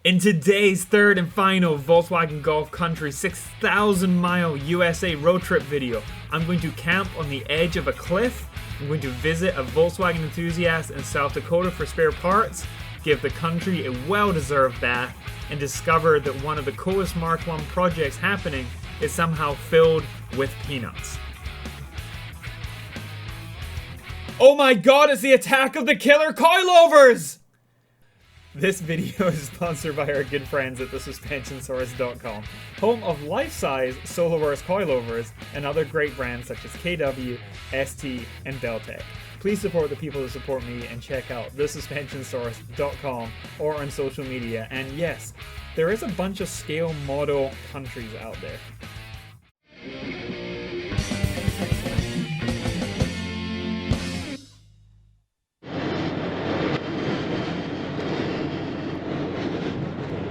In today's third and final Volkswagen Golf Country 6,000 mile USA road trip video, I'm going to camp on the edge of a cliff, I'm going to visit a Volkswagen enthusiast in South Dakota for spare parts, give the country a well-deserved bath, and discover that one of the coolest Mark 1 projects happening is somehow filled with peanuts. Oh my god, it's the attack of the killer coilovers! This video is sponsored by our good friends at thesuspensionsource.com, home of life-size Solo-Werks coilovers and other great brands such as KW, ST, and Deltec. Please support the people who support me and check out thesuspensionsource.com or on social media. And yes, there is a bunch of scale model countries out there.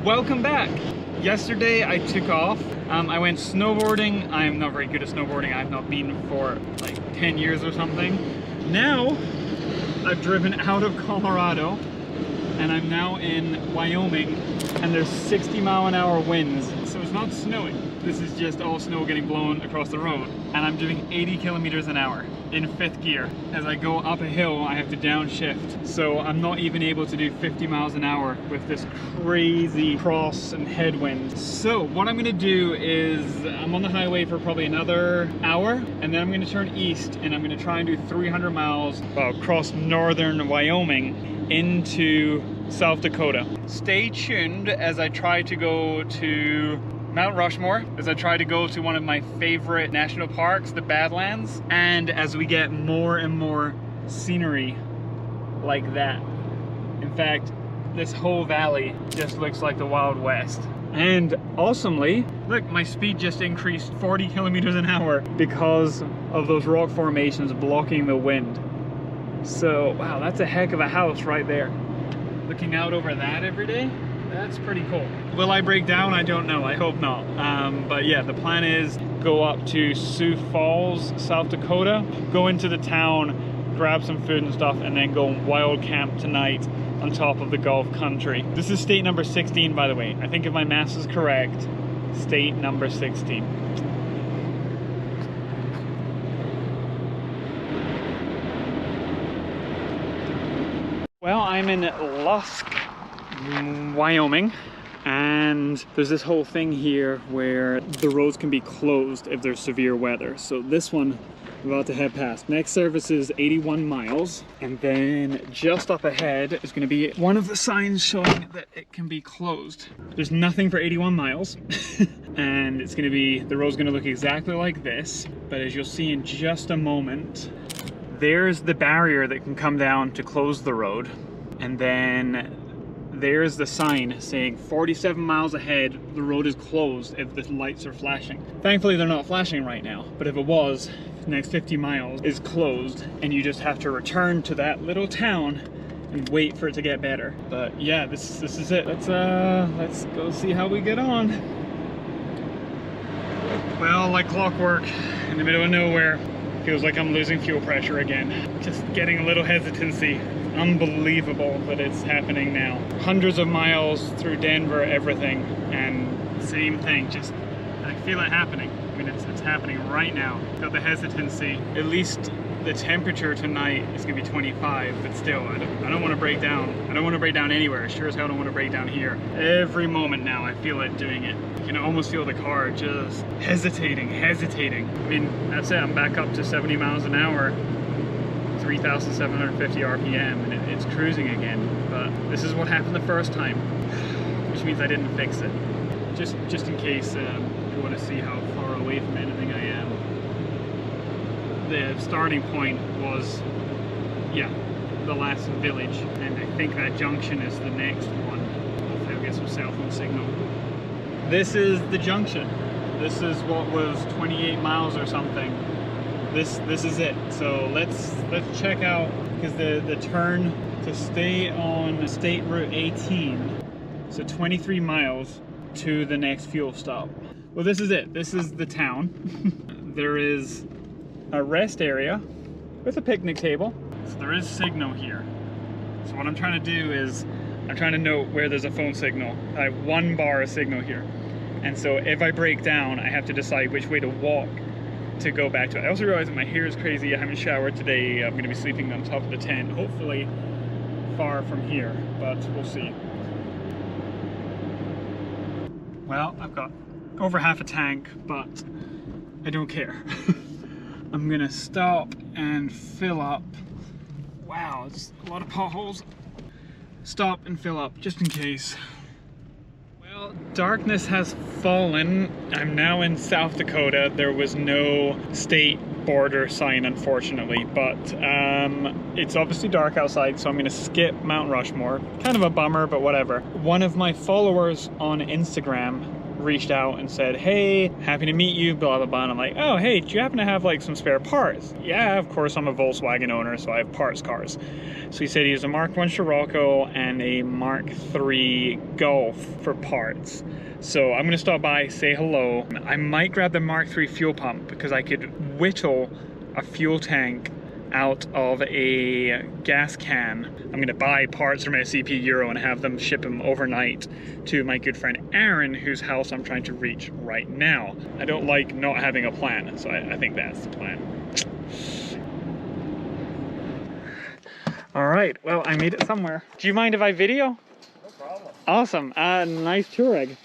Welcome back! Yesterday I took off. I went snowboarding. I'm not very good at snowboarding. I've not been for like 10 years or something. Now I've driven out of Colorado and I'm now in Wyoming, and there's 60-mile-an-hour winds. So it's not snowing. This is just all snow getting blown across the road. And I'm doing 80 kilometers an hour in 5th gear. As I go up a hill, I have to downshift. So I'm not even able to do 50 miles an hour with this crazy cross and headwind. So what I'm gonna do is, I'm on the highway for probably another hour, and then I'm gonna turn east and I'm gonna try and do 300 miles across northern Wyoming into South Dakota. Stay tuned as I try to go to Mount Rushmore, as I try to go to one of my favorite national parks, the Badlands, and as we get more and more scenery like that. In fact, this whole valley just looks like the Wild West. And awesomely, look, my speed just increased 40 kilometers an hour because of those rock formations blocking the wind. So, wow, that's a heck of a house right there. Looking out over that every day, that's pretty cool. Will I break down? I don't know. I hope not. But yeah, the plan is go up to Sioux Falls, South Dakota, go into the town, grab some food and stuff, and then go wild camp tonight on top of the Golf Country. This is state number 16, by the way. I think if my math is correct, state number 16. Well, I'm in Lusk, Wyoming, and there's this whole thing here where the roads can be closed if there's severe weather. So this one I'm about to head past. Next service is 81 miles, and then just up ahead is going to be one of the signs showing that it can be closed. There's nothing for 81 miles, and it's going to be, the road's going to look exactly like this, but as you'll see in just a moment, there's the barrier that can come down to close the road, and then there's the sign saying 47 miles ahead, the road is closed if the lights are flashing. Thankfully they're not flashing right now, but if it was, the next 50 miles is closed and you just have to return to that little town and wait for it to get better. But yeah, this is it. Let's go see how we get on. Well, like clockwork, in the middle of nowhere, feels like I'm losing fuel pressure again. Just getting a little hesitancy. Unbelievable that it's happening now. Hundreds of miles through Denver, everything, and same thing, just, I feel it happening. I mean, it's happening right now. Got the hesitancy. At least the temperature tonight is gonna be 25, but still, I don't want to break down. I don't want to break down anywhere. Sure as hell don't want to break down here. Every moment now, I feel it doing it. You can almost feel the car just hesitating. I mean, that's it, I'm back up to 70 miles an hour. 3,750 RPM, and it's cruising again. But this is what happened the first time, which means I didn't fix it. Just in case you want to see how far away from anything I am. The starting point was, yeah, the last village, and I think that junction is the next one. Hopefully I'll get some cell phone signal. This is the junction. This is what was 28 miles or something. This is it. So let's check out, because the turn to stay on State Route 18, so 23 miles to the next fuel stop. Well, this is it. This is the town. There is a rest area with a picnic table. So there is signal here. So what I'm trying to do is I'm trying to note where there's a phone signal. I have 1 bar of signal here. And so if I break down, I have to decide which way to walk to go back to it. I also realize that my hair is crazy. I haven't showered today. I'm gonna be sleeping on top of the tent, hopefully far from here, but we'll see. Well, I've got over half a tank, but I don't care. I'm gonna stop and fill up. Wow, it's a lot of potholes. Stop and fill up just in case. Well, darkness has fallen. I'm now in South Dakota. There was no state border sign, unfortunately, but it's obviously dark outside, so I'm gonna skip Mount Rushmore. Kind of a bummer, but whatever. One of my followers on Instagram reached out and said, hey, happy to meet you, blah, blah, blah. And I'm like, oh, hey, do you happen to have like some spare parts? Yeah, of course, I'm a Volkswagen owner, so I have parts cars. So he said he has a Mk1 Scirocco and a Mk2 Golf for parts. So I'm gonna stop by, say hello. I might grab the Mk3 fuel pump because I could whittle a fuel tank out of a gas can. I'm gonna buy parts from SCP Euro and have them ship them overnight to my good friend Aaron, whose house I'm trying to reach right now. I don't like not having a plan, so I think that's the plan. All right, well, I made it somewhere. Do you mind if I video? No problem. Awesome, nice Touareg.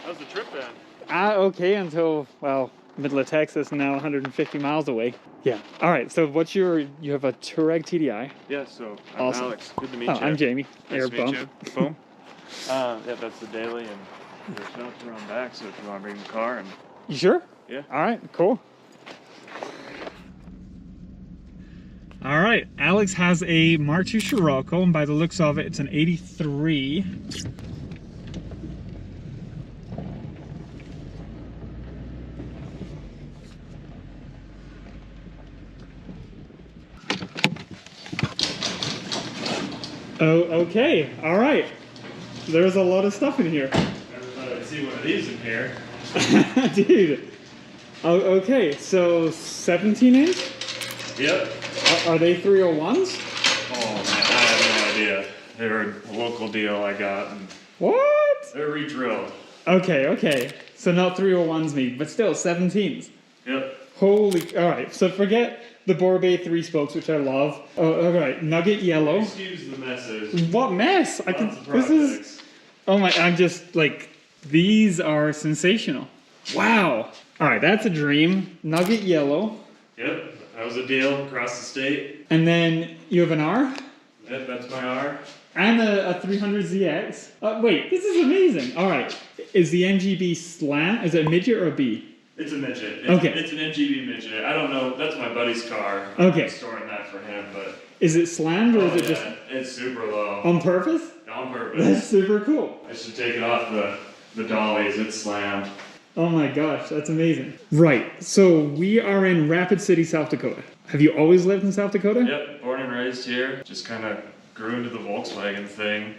How's the trip then? Okay, until, well, middle of Texas, now 150 miles away. Yeah. All right. So what's you have a Touareg TDI? Yeah. So I'm Awesome. Alex. Good to meet Oh, you. I'm Jamie. Nice Air to meet bump. you. Boom. Yeah, that's the daily, and there's no around back. So if you want to bring the car, and You sure? yeah. All right. Cool. All right. Alex has a Mk2 Scirocco, and by the looks of it, it's an 83. Oh, okay. All right. There's a lot of stuff in here. Never thought I'd see one of these in here. Dude. Oh, okay. So 17 inch? Yep. Are they 301s? Oh man, I have no idea. They were a local deal I got, and What? they're re-drilled. Okay, okay. So not 301s me, but still 17s. Yep. Holy, all right. So forget the Borbet 3 spokes, which I love. Oh, all right. Nugget yellow. Excuse the messes. What mess? I can, Lots of this is, projects. oh my, I'm just like, these are sensational. Wow. All right, that's a dream. Nugget yellow. Yep. That was a deal across the state. And then you have an R Yep. That's my R. and a 300ZX. Wait, this is amazing. All right. Is the MGB slant, is it a midget or a B? It's a midget. Okay. It's an MGB midget. I don't know. That's my buddy's car. Okay. I'm storing that for him, but. Is it slammed or is it just It's super low. on purpose? On purpose. That's super cool. I should take it off the dollies. It's slammed. Oh my gosh, that's amazing. Right, so we are in Rapid City, South Dakota. Have you always lived in South Dakota? Yep. Born and raised here. Just kind of grew into the Volkswagen thing.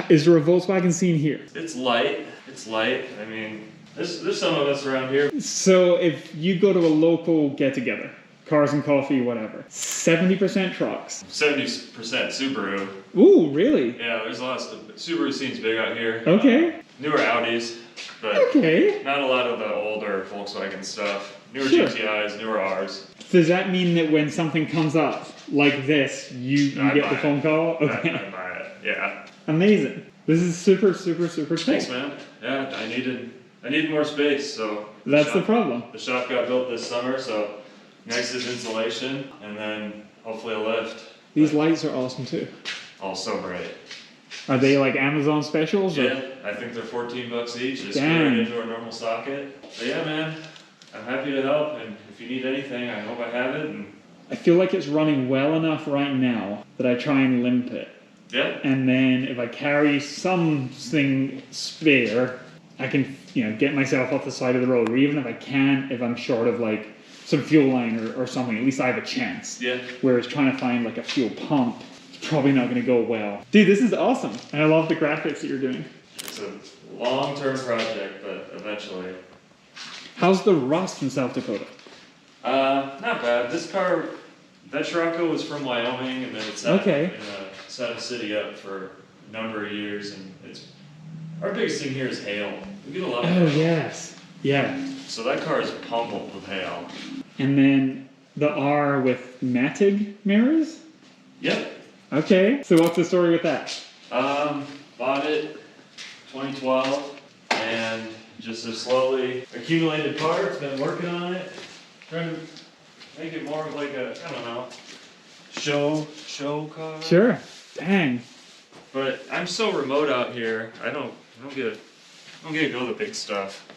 Is there a Volkswagen scene here? It's light. It's light. I mean, there's some of us around here. So if you go to a local get-together, cars and coffee, whatever, 70% trucks. 70% Subaru. Ooh, really? Yeah, there's a lot of stuff. Subaru scene's big out here. Okay. Newer Audis, but Okay. not a lot of the older Volkswagen stuff. Newer Sure. GTIs, newer Rs. Does that mean that when something comes up like this, you I get buy the it. phone call? Okay. I buy it. Yeah. Amazing. This is super, super, super cool. Thanks, man. Yeah, I needed more space, so That's the shop- problem. The shop got built this summer, so next is insulation, and then hopefully a lift. These lights are awesome too. All so bright. Are they like Amazon specials? Or? Yeah, I think they're $14 each. Just Damn. screw it into a normal socket. But yeah, man, I'm happy to help, and if you need anything, I hope I have it. And I feel like it's running well enough right now that I try and limp it. yeah, And then if I carry something spare, I can, get myself off the side of the road. Or even if I can't, if I'm short of like some fuel line or something, at least I have a chance. yeah. Whereas trying to find like a fuel pump, it's probably not going to go well. Dude, this is awesome. And I love the graphics that you're doing. It's a long-term project, but eventually. How's the rust in South Dakota? Not bad. This car, that Scirocco was from Wyoming, and then it's Okay. in a set a city up for a number of years, and our biggest thing here is hail. We get a lot of hail. Oh, yes. Yeah. So that car is pummeled with hail. And then the R with matted mirrors? Yep. Okay. So what's the story with that? Bought it 2012 and just have slowly accumulated parts, been working on it, trying to make it more of like a, I don't know, show car. Sure. Dang. But I'm so remote out here, I don't get to go the big stuff.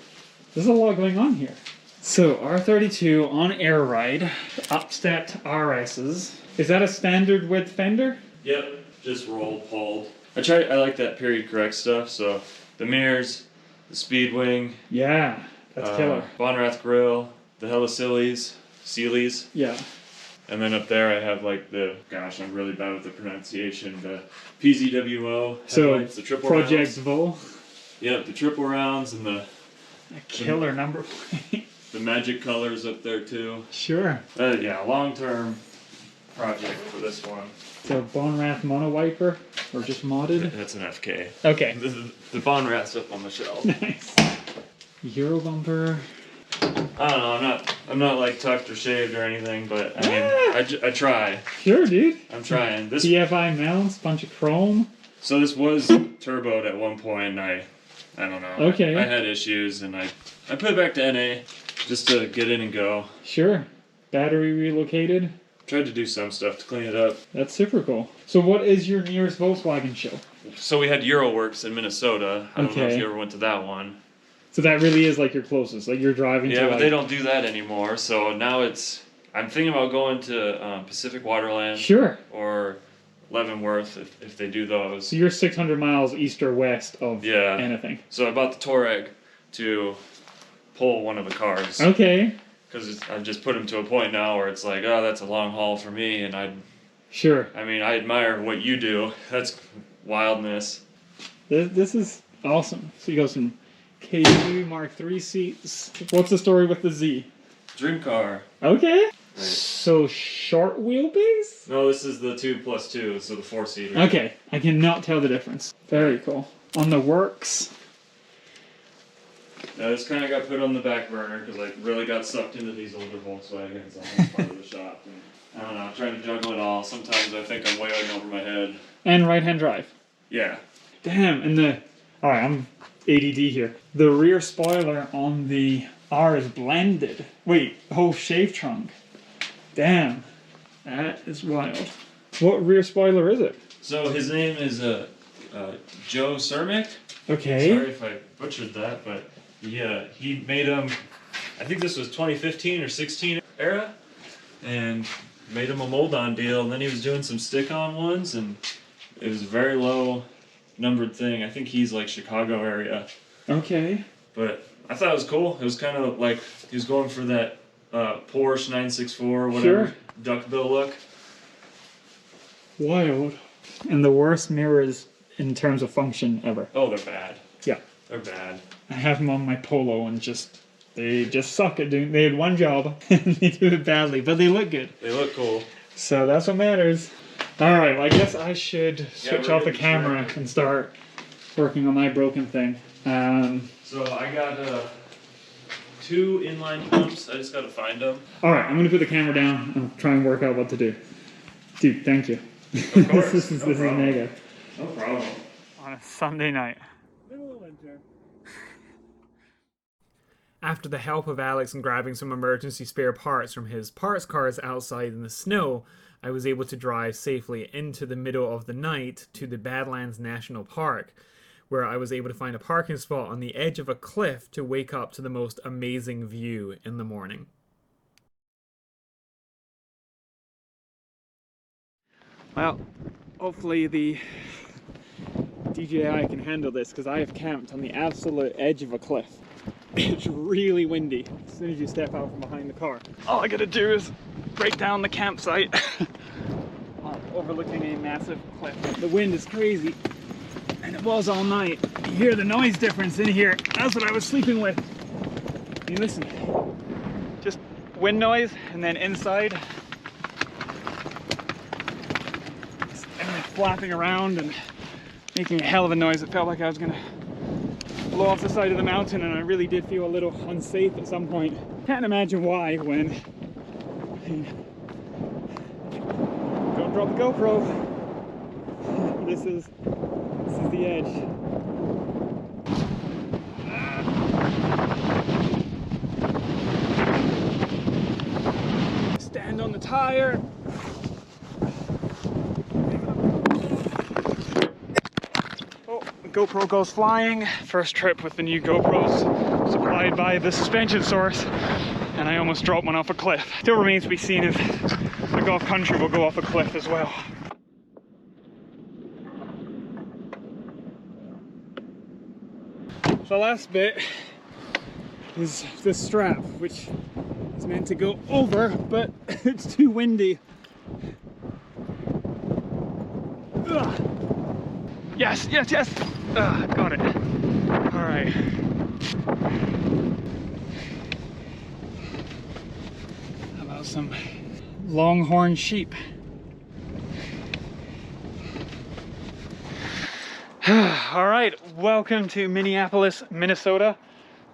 There's a lot going on here. So R32 on air ride, upstepped RSs. Is that a standard width fender? Yep, just rolled, pulled. I like that period correct stuff, so the mirrors, the speed wing. Yeah, that's killer. Bonrath grill, the Sealies. Yeah. And then up there I have like gosh, I'm really bad with the pronunciation, the PZWO headlights, the triple Project rounds. Vol. Yep, the triple rounds and A killer number plate. the magic colors up there too. Sure. Yeah, long-term project for this one. So Bonrath mono wiper, or just modded? That's an FK. Okay. The Bonrath's up on the shelf. Nice. Euro bumper. I don't know, I'm not like tucked or shaved or anything, but I mean, I try. Sure, dude. I'm trying. This TFI mounts, bunch of chrome. So this was turboed at one point, and I don't know. Okay. I had issues, and I put it back to NA just to get in and go. Sure. Battery relocated. Tried to do some stuff to clean it up. That's super cool. So what is your nearest Volkswagen show? So we had Euroworks in Minnesota. I don't know if Okay. you ever went to that one. So that really is like your closest. Like you're driving to Yeah, but like... they don't do that anymore. So now I'm thinking about going to Pacific Waterland. Sure. Or Leavenworth if they do those. So you're 600 miles east or west of anything. So I bought the Touareg to pull one of the cars. Okay. Because I've just put him to a point now where it's like, oh, that's a long haul for me, and I admire what you do. That's wildness. This is awesome. So you got some K2 Mark III seats. What's the story with the Z? Dream car. Okay. Right. So short wheelbase? No, this is the 2+2, so the 4-seater. Okay, I cannot tell the difference. Very cool. On the works. Now this kind of got put on the back burner because I really got sucked into these older Volkswagens on this part of the shop. And, I don't know, I'm trying to juggle it all. Sometimes I think I'm way over my head. And right-hand drive. Yeah. Damn, and alright, I'm ADD here. The rear spoiler on the R is blended. Wait, the whole shave trunk. Damn, that is wild. What rear spoiler is it? So his name is Joe Cermak. Okay. Sorry if I butchered that, but he made him, I think this was 2015 or 16 era, and made him a mold-on deal, and then he was doing some stick-on ones, and it was a very low numbered thing. I think he's like Chicago area. Okay. But I thought it was cool. It was kind of like he was going for that Porsche 964, whatever, Sure. duckbill look. Wild. And the worst mirrors in terms of function ever. Oh, they're bad. Yeah. They're bad. I have them on my Polo and they just suck at doing. They had one job and they do it badly, but they look good. They look cool. So that's what matters. All right, well, I guess I should switch off the camera and start working on my broken thing. So I got 2 inline pumps. I just got to find them. All right, I'm gonna put the camera down and try and work out what to do. Dude, thank you. Of course. this is mega. No problem. On a Sunday night. Middle of winter. After the help of Alex in grabbing some emergency spare parts from his parts cars outside in the snow, I was able to drive safely into the middle of the night to the Badlands National Park, where I was able to find a parking spot on the edge of a cliff to wake up to the most amazing view in the morning. Well, hopefully the DJI can handle this, because I have camped on the absolute edge of a cliff. It's really windy as soon as you step out from behind the car. All I gotta do is break down the campsite overlooking a massive cliff. The wind is crazy, and it was all night. You hear the noise difference in here. That's what I was sleeping with. You listen, just wind noise, and then inside, flapping around and making a hell of a noise. It felt like I was gonna blow off the side of the mountain, and I really did feel a little unsafe at some point. Can't imagine why when... Don't drop the GoPro. This is the edge. Stand on the tire. Oh, the GoPro goes flying. First trip with the new GoPros supplied by the suspension source, and I almost dropped one off a cliff. Still remains to be seen if the Golf Country will go off a cliff as well. The last bit is this strap, which is meant to go over, but it's too windy. Ugh. Yes, yes, yes! Got it. All right. How about some longhorn sheep? All right, welcome to Minneapolis, Minnesota.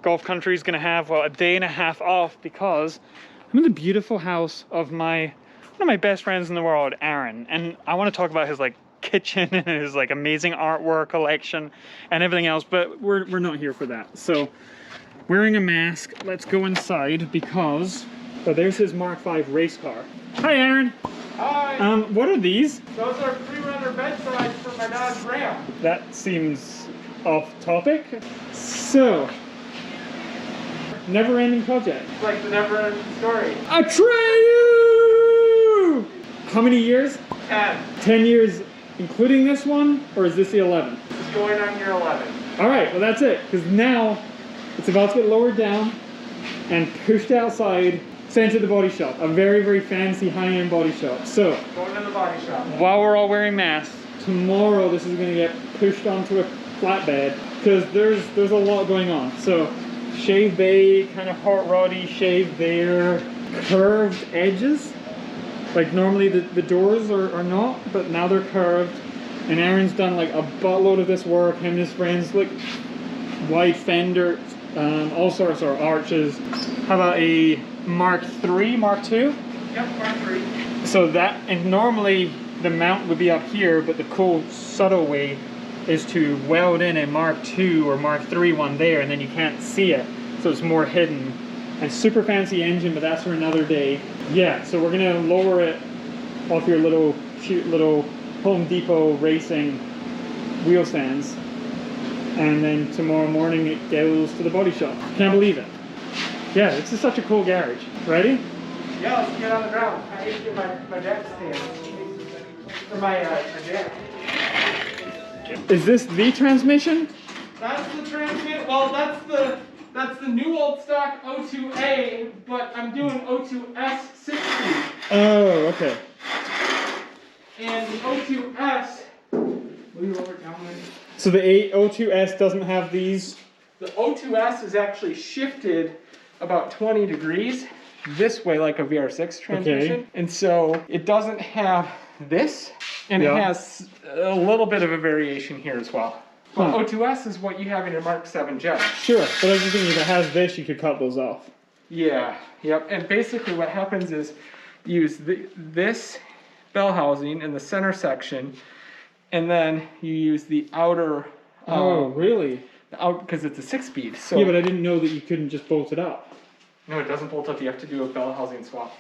Golf Country is gonna have, well, a day and a half off because I'm in the beautiful house of one of my best friends in the world, Aaron. And I wanna talk about his like kitchen and his like amazing artwork collection and everything else, but we're not here for that. So, wearing a mask, let's go inside because, oh, there's his Mark V race car. Hi, Aaron. Hi. What are these? Those are pre-runner bedsides for my dad's ramp. That seems off topic. So, never-ending project. It's like the never-ending story. Atreyu! How many years? 10. 10 years, including this one, or is this the 11th? It's going on year 11. All right, well that's it, because now it's about to get lowered down and pushed outside, sent to the body shop. A very, very fancy high-end body shop. So, Going to the body shop. while we're all wearing masks, tomorrow this is going to get pushed onto a flatbed because there's a lot going on. So, shave bay, kind of hot roddy, shave there, curved edges. Like normally the doors are not, but now they're curved. And Aaron's done like a buttload of this work, him and his friends, like wide fender, all sorts of arches. How about a Mark 3, Mark 2? Yep, Mark 3. So that, and normally the mount would be up here, but the cool subtle way is to weld in a Mark 2 or Mark 3 one there, and then you can't see it, so it's more hidden. And super fancy engine, but that's for another day. Yeah, so we're gonna lower it off your little cute little Home Depot racing wheel stands, and then tomorrow morning it goes to the body shop. Can't believe it. Yeah, this is such a cool garage. Ready? Yeah, let's get on the ground. I need to get my jack stand. Or my jack. Is this the transmission? That's the transmit. Well, that's the new old stock O2A, but I'm doing O2S 6-speed. Oh, okay. And the O2S. Will you lower it down there? So the O2S doesn't have these? The O2S is actually shifted about 20 degrees this way, like a VR6 transmission. Okay. And so it doesn't have this, and Yeah. it has a little bit of a variation here as well. But O2S is what you have in your Mark 7 jet. Sure, but I was just thinking if it has this, you could cut those off. Yeah, yep. And basically what happens is you use this bell housing in the center section, and then you use the outer. Oh, really? Because it's a 6-speed. So Yeah, but I didn't know that you couldn't just bolt it up. no, it doesn't bolt up. You have to do a bell housing swap.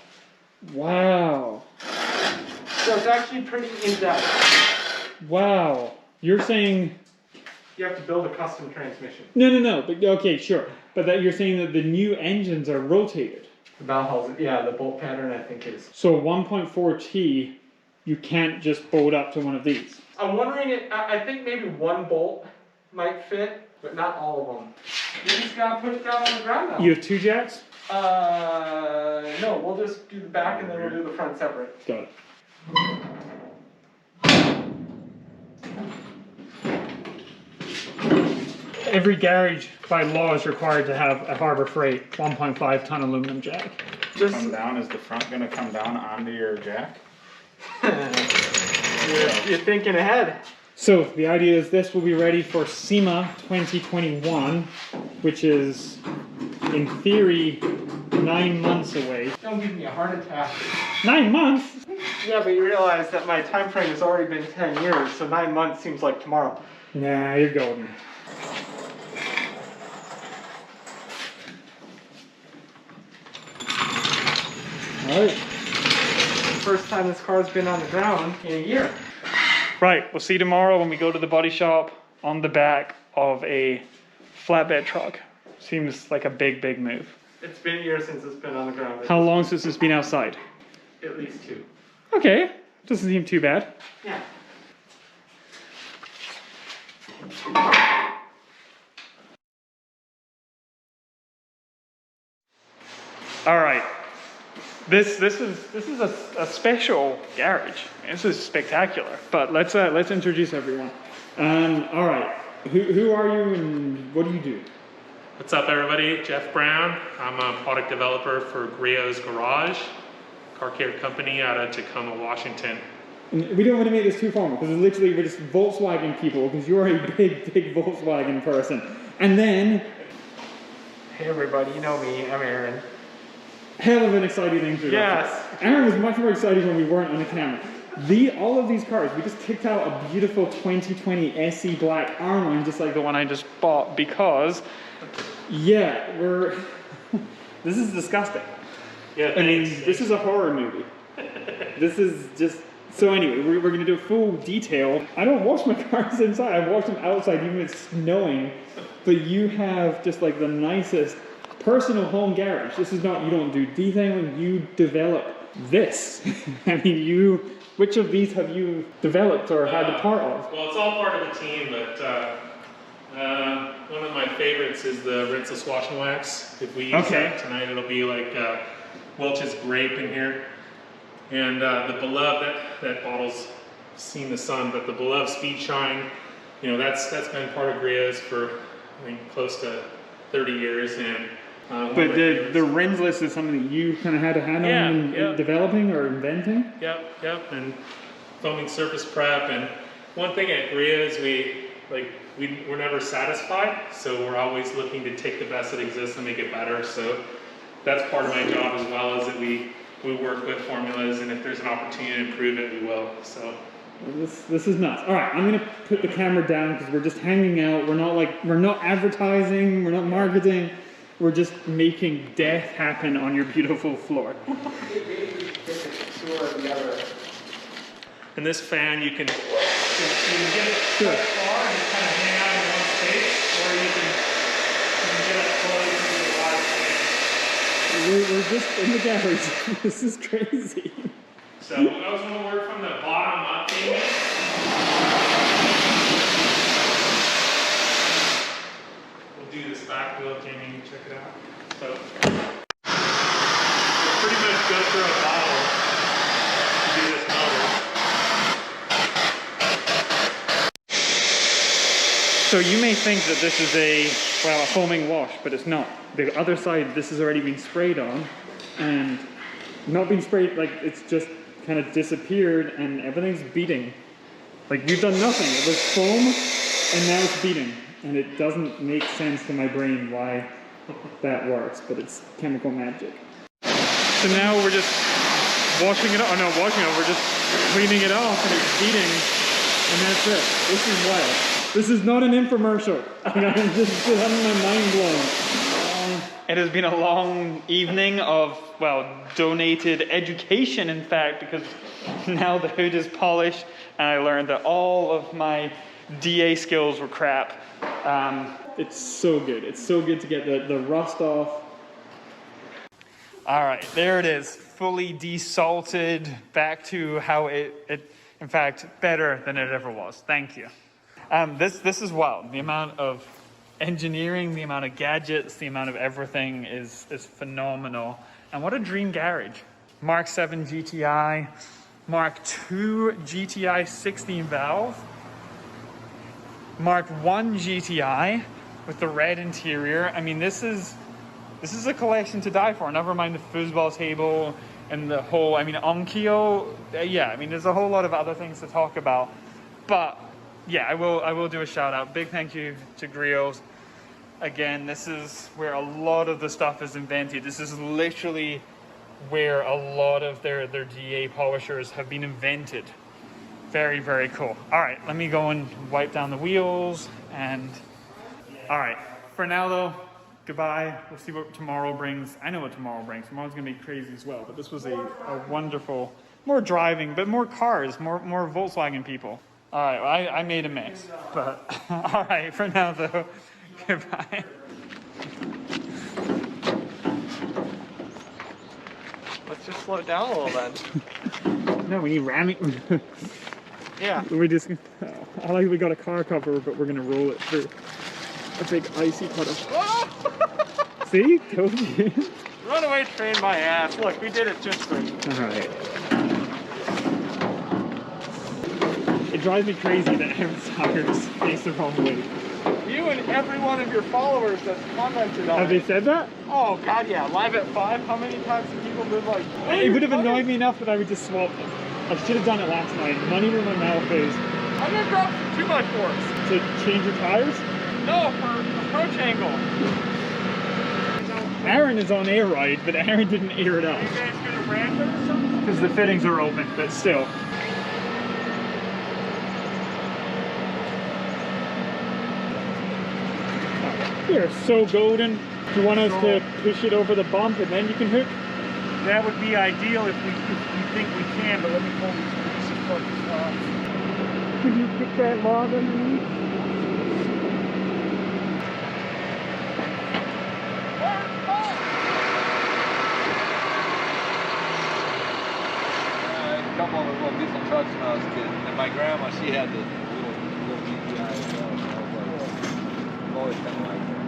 Wow. So it's actually pretty in-depth. Wow. You're saying... You have to build a custom transmission. No, but okay, sure. But that you're saying that the new engines are rotated. The bell housing, yeah, the bolt pattern I think is. So 1.4T, you can't just bolt up to one of these. I'm wondering, I think maybe one bolt might fit, but not all of them. You just gotta put it down on the ground now. You have 2 jacks? No, we'll just do the back and then we'll do the front separate. Got it. Every garage by law is required to have a Harbor Freight 1.5 ton aluminum jack. Come down, is the front going to come down onto your jack? You're thinking ahead. So the idea is this will be ready for SEMA 2021, which is in theory 9 months away. Don't give me a heart attack. 9 months? Yeah, but you realize that my time frame has already been 10 years, so 9 months seems like tomorrow. Nah, you're golden. Alright. First time this car's been on the ground in a year. Right, we'll see you tomorrow when we go to the body shop on the back of a flatbed truck. Seems like a big, big move. It's been a year since it's been on the ground. How long since it's been outside? At least 2. Okay, doesn't seem too bad. Yeah. Alright. This is a special garage. This is spectacular. But let's introduce everyone. All right, who are you and what do you do? What's up, everybody? Jeff Brown. I'm a product developer for Griot's Garage, car care company out of Tacoma, Washington. And we don't want to make this too formal because literally we're just Volkswagen people because you're a big, big Volkswagen person. And then, Hey everybody, you know me, I'm Aaron. hell of an exciting introduction. Yes. Aaron was much more excited when we weren't on the camera. All of these cars, we just kicked out a beautiful 2020 SE Black R-Line just like the one I just bought because, yeah, this is disgusting. Yeah, I mean, this is a horror movie. This is just, so anyway, we're gonna do a full detail. I don't wash my cars inside, I wash them outside even if it's snowing, but you have just like the nicest personal home garage. This is not, you don't do detailing, you develop this. I mean, which of these have you developed or had a part of? Well, it's all part of the team, but one of my favorites is the rinseless wash and wax. If we use that tonight, it'll be like Welch's grape in here. And the beloved, that bottle's seen the sun, but the beloved Speed Shine, you know, that's been part of Griot's for, I mean, close to 30 years. And but the rinseless is something that you kind of had a hand on in developing or inventing? Yep, and foaming surface prep. And one thing at Griot is we're never satisfied, so we're always looking to take the best that exists and make it better. So that's part of my job as well, is that we work with formulas, and if there's an opportunity to improve it, we will. So this is nuts. All right, I'm gonna put the camera down because we're just hanging out. We're not advertising. We're not marketing. We're just making death happen on your beautiful floor. And this fan, you can get it quite far and just kind of hang out in one space, or you can get up close and do a live fan. We're just in the garage. This is crazy. So I was going to work from the bottom up, maybe. We'll do this back wheel, Jamie, check it out. So we'll pretty much go through a bottle to do this motor. So you may think that this is a foaming wash, but it's not. The other side, this has already been sprayed on, and not been sprayed, like it's just kind of disappeared and everything's beating. Like you've done nothing. It was foam and now it's beating. And it doesn't make sense to my brain why that works, but it's chemical magic. So now we're just washing it off, or not washing it off, we're just cleaning it off and it's beating, and that's it. This is wild. This is not an infomercial. I'm just having my mind blown. It has been a long evening of, well, donated education, in fact, because now the hood is polished and I learned that all of my DA skills were crap. It's so good. It's so good to get the rust off. All right, there it is, fully desalted, back to how it in fact, better than it ever was. Thank you. This is wild. The amount of engineering, the amount of gadgets, the amount of everything is phenomenal. And what a dream garage. Mark 7 GTI, Mark 2 GTI 16 valve, Mark 1 GTI with the red interior. I mean, this is a collection to die for. Never mind the foosball table and the whole, I mean, Onkyo, yeah, I mean, there's a whole lot of other things to talk about, but yeah, I will do a shout out. Big thank you to Griots. Again, this is where a lot of the stuff is invented. This is literally where a lot of their GA polishers have been invented. Very, very cool. All right, let me go and wipe down the wheels. And all right, for now though, goodbye. We'll see what tomorrow brings. I know what tomorrow brings. Tomorrow's gonna be crazy as well, but this was a wonderful, more driving, but more cars, more Volkswagen people. All right, well, I made a mess, but all right, for now though, goodbye. Let's just slow it down a little then. No, we need ramming. Yeah. We just, I like we got a car cover, but we're gonna roll it through a big icy puddle. See, told you. Runaway train my ass. Look, we did it just for you. All right. It drives me crazy that Aaron's tires face the wrong way. You and every one of your followers that's commented on Have they it. said that? Oh god, yeah. Live at 5. How many times have people been like? It would have annoyed me enough that I would just swap them. I should have done it last night. Money where my mouth is. I'm gonna drop some 2x4s. To change your tires? No, for approach angle. Aaron is on air ride, but Aaron didn't air it Are out. you guys gonna ram them or something? Because the fittings are open, but still. You're so golden. Do you want us to push it over the bump and then you can hook? That would be ideal if we think we can, but let me pull these fuckers off. Could you pick that log underneath? A couple of little diesel trucks when I was a kid. And my grandma, she had the little DPI as well. So I was like, I've always kind of liked that.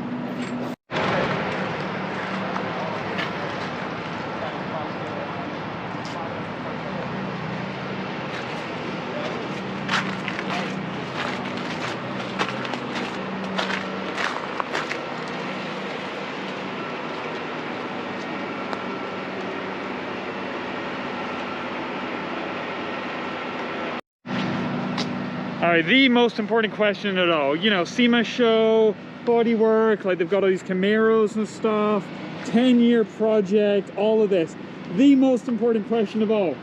All right, the most important question at all. You know, SEMA show, bodywork, like they've got all these Camaros and stuff, 10-year project, all of this. The most important question of all,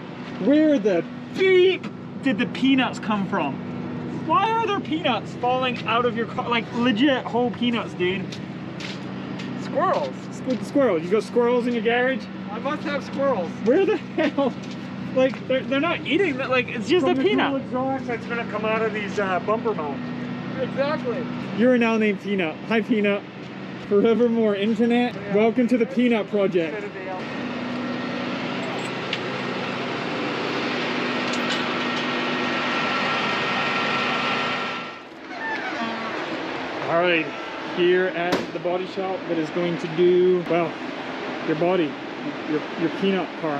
where the beep did the peanuts come from? Why are there peanuts falling out of your car? Like legit whole peanuts, dude. Squirrels. Squirrels, you got squirrels in your garage? I must have squirrels. Where the hell? Like, they're not eating that, like, it's just a peanut. Exhaust that's gonna come out of these bumper mounts. Exactly. You're now named Peanut. Hi, Peanut. Forevermore Internet. Yeah. Welcome to the Peanut Project. All right, here at the body shop that is going to do, well, your body, your peanut car.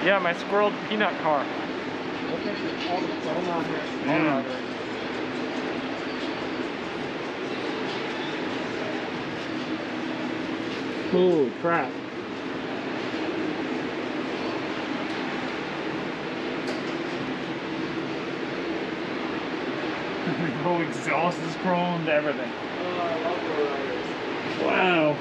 Yeah, my squirreled peanut car. Hold on here. Yeah. Holy crap. The whole exhaust is chromed, everything. Oh, I love lowriders. Wow.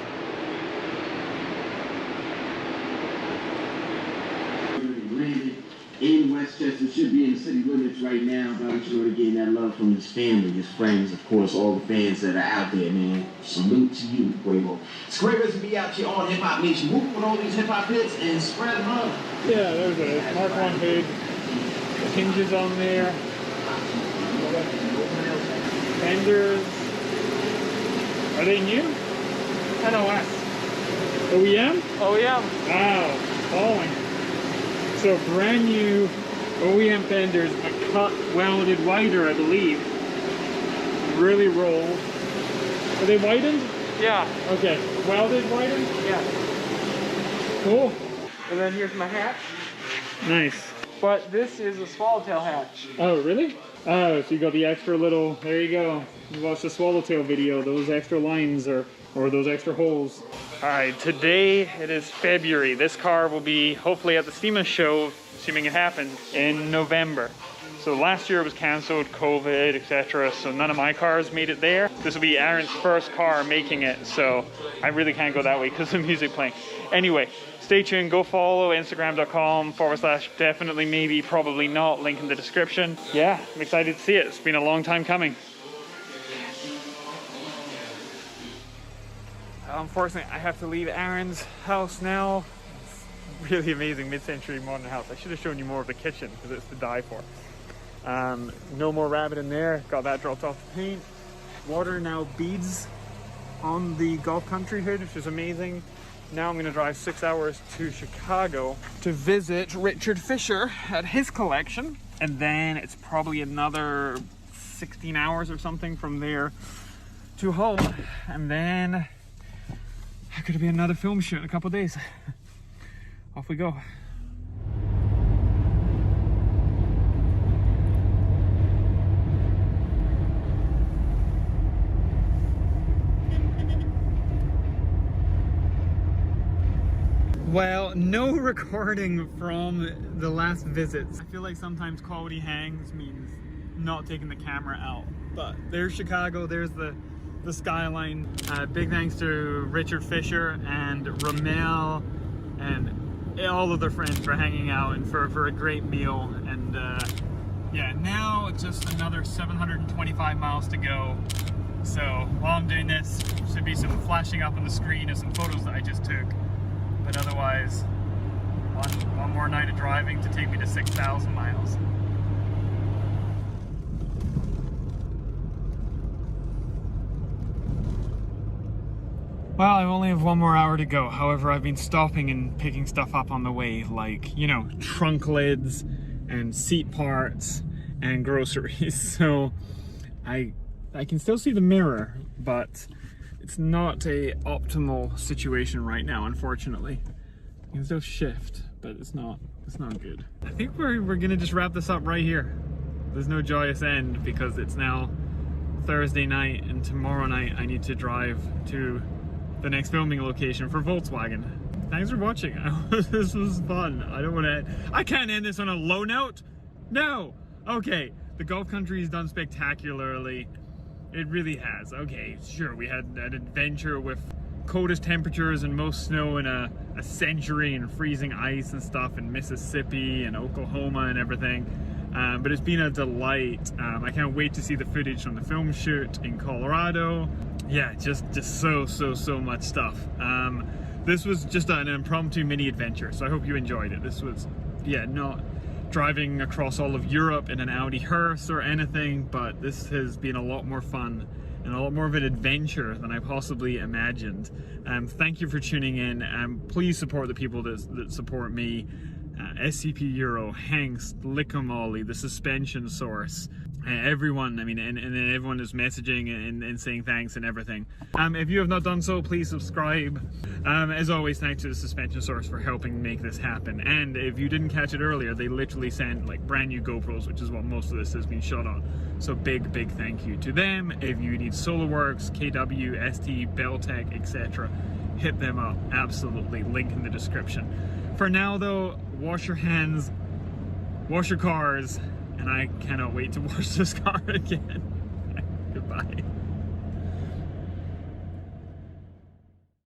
Landed in Westchester, should be in the city limits right now, but I'm sure to getting that love from his family, his friends, of course, all the fans that are out there, man. Salute to you, Quavo. It's great to be out here on Hip Hop Nation, whoop with all these hip hop hits and spread love. Yeah, there's a Mark 1 hood. The hinges on there. Fenders. Are they new? NOS. OEM? OEM. Wow, falling. So brand new OEM fenders, but cut, welded wider, I believe. Really rolled. Are they widened? Yeah. Okay, welded widened? Yeah. Cool. And then here's my hatch. Nice. But this is a swallowtail hatch. Oh, really? Oh, so you got the extra little, there you go. You watched the swallowtail video, those extra lines are or those extra holes. All right, today it is February. This car will be hopefully at the SEMA show, assuming it happens, in November. So last year it was cancelled, COVID, etc. So none of my cars made it there. This will be Aaron's first car making it, so I really can't go that way because of the music playing. Anyway, stay tuned, go follow instagram.com/definitely, maybe, probably not, link in the description. Yeah, I'm excited to see it. It's been a long time coming. Unfortunately, I have to leave Aaron's house now. It's really amazing mid-century modern house. I should have shown you more of the kitchen because it's to die for. No more rabbit in there. Got that dropped off the paint. Water now beads on the Golf Country hood, which is amazing. Now I'm going to drive 6 hours to Chicago to visit Richard Fisher at his collection. And then it's probably another 16 hours or something from there to home. And then it could be another film shoot in a couple of days. Off we go. Well, no recording from the last visits. I feel like sometimes quality hangs means not taking the camera out. But there's Chicago, there's the skyline. Big thanks to Richard Fisher and Ramel and all of their friends for hanging out and for a great meal. And yeah, now just another 725 miles to go. So while I'm doing this, should be some flashing up on the screen of some photos that I just took. But otherwise, one more night of driving to take me to 6,000 miles. Well, I only have 1 more hour to go. However, I've been stopping and picking stuff up on the way, like, you know, trunk lids and seat parts and groceries. So I can still see the mirror, but it's not a optimal situation right now, unfortunately. You can still shift, but it's not good. I think we're gonna just wrap this up right here. There's no joyous end because it's now Thursday night, and tomorrow night I need to drive to the next filming location for Volkswagen. Thanks for watching. This was fun. I can't end this on a low note. No. Okay, the Golf Country has done spectacularly. It really has. Okay, sure, we had an adventure with coldest temperatures and most snow in a century, and freezing ice and stuff in Mississippi and Oklahoma and everything. But it's been a delight. I can't wait to see the footage from the film shoot in Colorado. Yeah, just so much stuff. This was just an impromptu mini adventure, so I hope you enjoyed it. This was, yeah, not driving across all of Europe in an Audi hearse or anything, but this has been a lot more fun and a lot more of an adventure than I possibly imagined. Thank you for tuning in. Please support the people that support me. SCP Euro, Hanks, Lickamolly, the Suspension Source, everyone. I mean, and everyone is messaging and saying thanks and everything. If you have not done so, please subscribe. As always, thanks to the Suspension Source for helping make this happen. And if you didn't catch it earlier, they literally sent like brand new GoPros, which is what most of this has been shot on. So big thank you to them. If you need Solo-Werks, KW, ST, Beltec, etc., hit them up. Absolutely, link in the description. For now though, wash your hands, wash your cars, and I cannot wait to wash this car again. Goodbye.